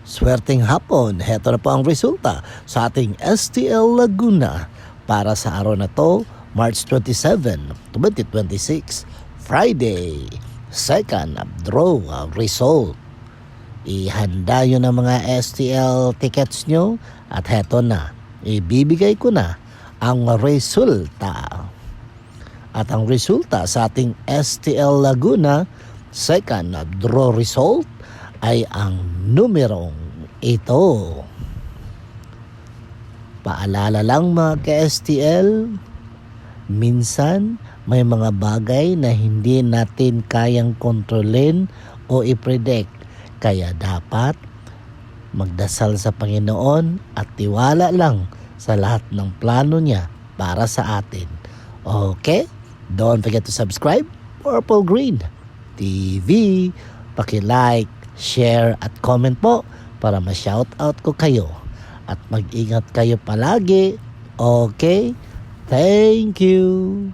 Swerteng hapon, heto na po ang resulta sa ating STL Laguna para sa araw na to, March 27, 2026, Friday, second draw result. Ihanda yun ang mga STL tickets nyo at heto na, ibibigay ko na ang resulta. At ang resulta sa ating STL Laguna second draw result ay ang numerong ito. Paalala lang mga ka-STL, minsan may mga bagay na hindi natin kayang kontrolin o i-predict. Kaya dapat magdasal sa Panginoon at tiwala lang sa lahat ng plano niya para sa atin. Okay? Don't forget to subscribe, Purple Green TV. Paki-like, share at comment po para ma-shoutout ko kayo. At mag-ingat kayo palagi. Okay? Thank you.